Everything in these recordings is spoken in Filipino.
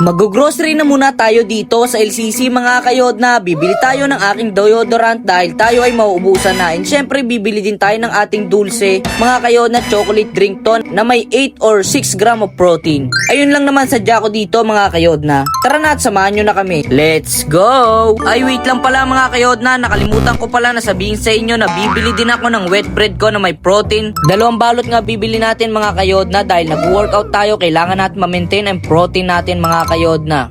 Mag-grocery na muna tayo dito sa LCC mga kayodna. Bibili tayo ng aking deodorant dahil tayo ay mauubusan na. And syempre bibili din tayo ng ating dulce mga kayodna, chocolate drink ton na may 8 or 6 gram of protein. Ayun lang naman sadya ko dito mga kayodna. Tara na at samahan nyo na kami. Let's go! Ay wait lang pala mga kayodna, nakalimutan ko pala na sabihin sa inyo na bibili din ako ng wet bread ko na may protein. 2 balot nga bibili natin mga kayodna dahil nag-workout tayo, kailangan natin ma-maintain ang protein natin mga kayodna.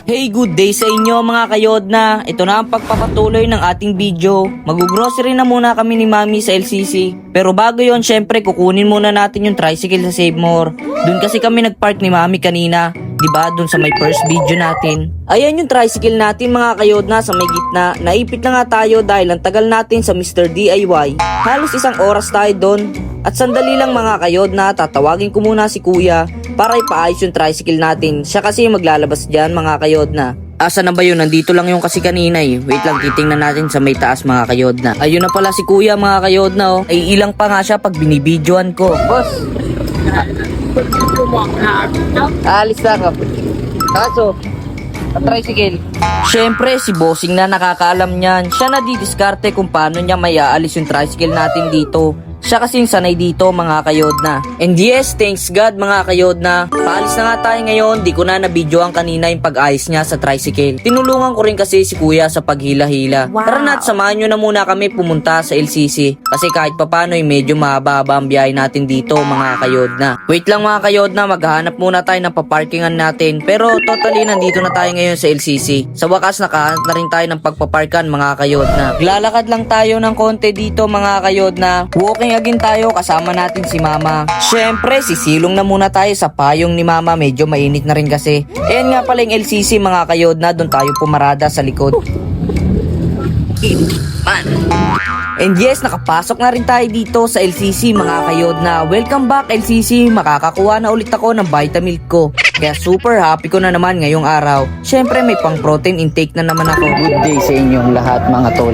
Hey, good day sa inyo mga kayodna. Ito na ang pagpapatuloy ng ating video. Mag-grocery na muna kami ni Mami sa LCC. Pero bago yon, syempre kukunin muna natin yung tricycle sa Save More. Doon kasi kami nagpark ni Mami kanina. Diba? Doon sa may first video natin. Ayan yung tricycle natin mga kayodna sa may gitna. Naipit na nga tayo dahil ang tagal natin sa Mr. DIY. Halos 1 oras tayo doon. At sandali lang mga kayodna, tatawagin ko muna si kuya para ipaayos yung tricycle natin. Siya kasi maglalabas dyan mga kayodna. Asa na ba yun? Nandito lang yung kasi kanina eh. Wait lang, titingnan natin sa may taas mga kayodna. Ayun na pala si kuya mga kayodna oh. Ay ilang pa nga siya pag binibidyoan ko. Boss! Alis na ka. Kaso, ang tricycle. Syempre, si bossing na nakakaalam niyan. Siya na didiskarte kung paano niya may aalis yung tricycle natin dito. Siya kasing sanay dito mga kayodna. And yes, thanks God mga kayodna. Paalis na nga tayo ngayon. Di ko na nabidyoan kanina yung pag-ayos niya sa tricycle. Tinulungan ko rin kasi si kuya sa paghila-hila. Wow. Tara na at samahan nyo na muna kami pumunta sa LCC. Kasi kahit papano medyo mahaba ang biyahe natin dito mga kayodna. Wait lang mga kayodna, maghahanap muna tayo ng paparkingan natin. Pero totally nandito na tayo ngayon sa LCC. Sa wakas nakahanap na rin tayo ng pagpaparkan mga kayodna. Glalakad lang tayo ng konti dito mga kayodna. Walking agin tayo, kasama natin si mama. Syempre, sisilong na muna tayo sa payong ni mama. Medyo mainit na rin kasi. Ayan nga pala yung LCC mga kayodna. Doon tayo pumarada sa likod. Man. And yes, nakapasok na rin tayo dito sa LCC mga kayodna. Welcome back LCC. Makakakuha na ulit ako ng Vitamilk ko. Kaya super happy ko na naman ngayong araw. Syempre may pang protein intake na naman ako. Good day sa inyong lahat mga tol.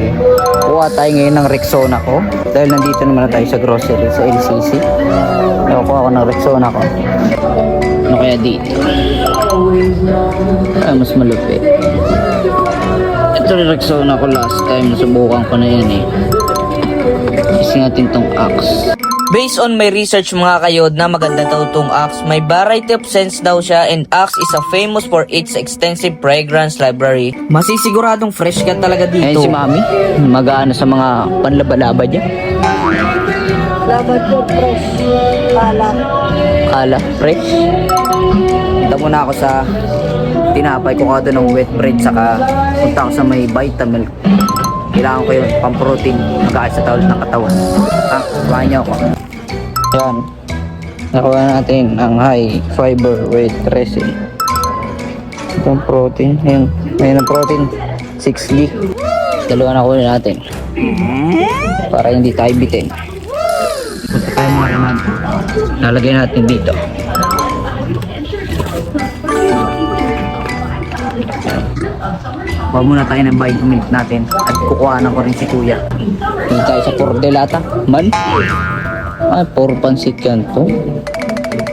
Kuha tayo ngayon ng Rexona ko. Dahil nandito naman na tayo sa grocery sa LCC. Nakuha ako ng Rexona ko. Ano kaya dito? Mas malupit. Ito rin Rexona ko last time. Nasubukan ko na yan eh. Kasi natin tong Axe. Based on my research mga kayodna, maganda daw tong Axe. May variety of scents daw siya and Axe is a famous for its extensive fragrance library. Masisiguradong fresh ka talaga dito. Ayun si Mami, mag-aano sa mga panlaba-laba dyan. Labad ko fresh. Kala, fresh. Punta muna ako sa tinapay ko kada ng wet bread saka punta ako sa may Vitamilk. Kailangan ko yun, pang-protein, mag-aayos sa tawal ng katawan. Kuhain niyo ako. Yan. Nakuha natin ang high fiber with resin. Itong protein. Yan. Ngayon ang protein. 6D. Dalawa na kunin natin. Para hindi tayo bitin. Punta tayo mga naman. Lalagay natin dito. Kuha muna tayo ng Vitamilk natin at kukuhanan ko rin si kuya. Hindi tayo sa Cordelata. Man? Ay, puro pansit yan to.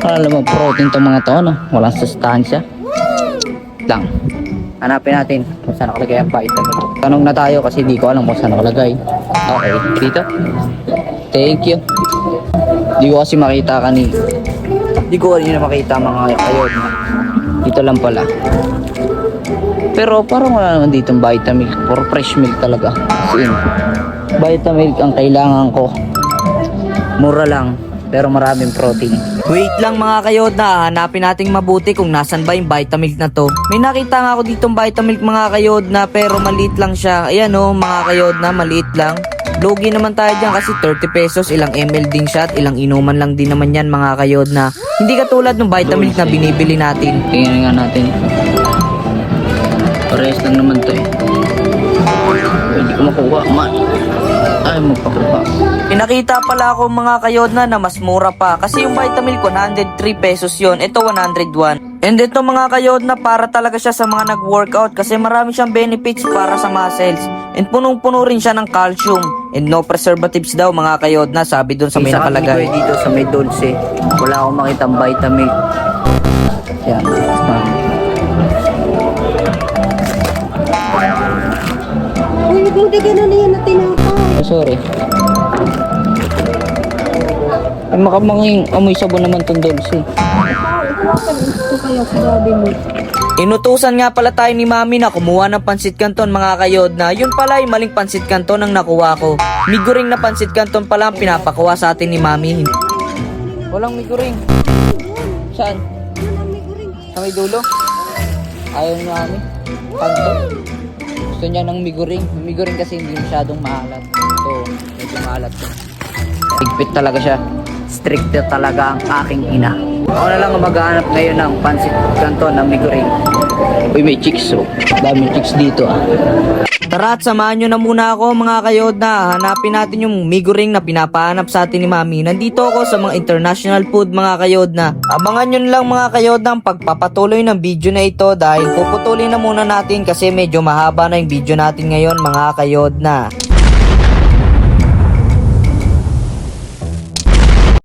Alam mo, protein to mga to, no? Walang sustansya. Lang. Hanapin natin kung saan nakalagay ang Vitamilk. Tanong na tayo kasi di ko alam kung saan nakalagay. Okay, dito. Thank you. Di ko kasi makita kanina. Di ko kanina makita mga kayod. Dito lang pala. Pero parang wala naman ditong Vitamilk. Puro fresh milk talaga. As in, Vitamilk ang kailangan ko. Mura lang, pero maraming protein. Wait lang mga kayodna, hanapin nating mabuti kung nasan ba yung Vitamilk na to. May nakita nga ako ditong Vitamilk mga kayodna, pero maliit lang siya. Ayan o mga kayodna, maliit lang. Lugi naman tayo dyan kasi 30 pesos, ilang ml din siya at ilang inuman lang din naman yan mga kayodna. Hindi katulad ng Vitamilk na binibili natin. Tingnan nga natin. Parehas lang naman to eh. Hindi ko makuha man. Ay, magpakuha. Pinakita pala ako mga kayodna na mas mura pa. Kasi yung Vitamilk 103 pesos yon. Ito 101. And ito mga kayod na para talaga siya sa mga nag-workout kasi marami siyang benefits para sa muscles. And punong-puno rin siya ng calcium. And no preservatives daw mga kayod na sabi dun sa may nakalagay. Dito sa may dulce. Wala akong makitang vitamin. Yan. Uy, hindi gano'n na yan na tinapay. Sorry. Ay, makamanging amoy sabon naman tong dulce. Ito kaya sinabi mo. Inutusan nga pala tayo ni Mami na kumuha ng pansit canton mga kayod na yun pala ay maling pansit canton ang nakuha ko. Miguring na pansit canton pala ang pinapakuha sa atin ni Mami. Walang miguring. Saan? Sa may dulo? Ayaw ni Mami. Kanto. Gusto niya ng miguring. Miguring kasi hindi masyadong maalat. Ito, medyo maalat. Higpit talaga siya. Strict talaga ang aking ina. Ako na lang ang maghahanap ngayon ng pansit canton ng miguring. Uy, may chicks oh. Daming chicks dito ah. Tara at samahan nyo na muna ako mga kayod na hanapin natin yung miguring na pinapahanap sa atin ni Mami. Nandito ako sa mga international food mga kayod na. Abangan nyo lang mga kayod na ang pagpapatuloy ng video na ito dahil puputulin na muna natin kasi medyo mahaba na yung video natin ngayon mga kayod na.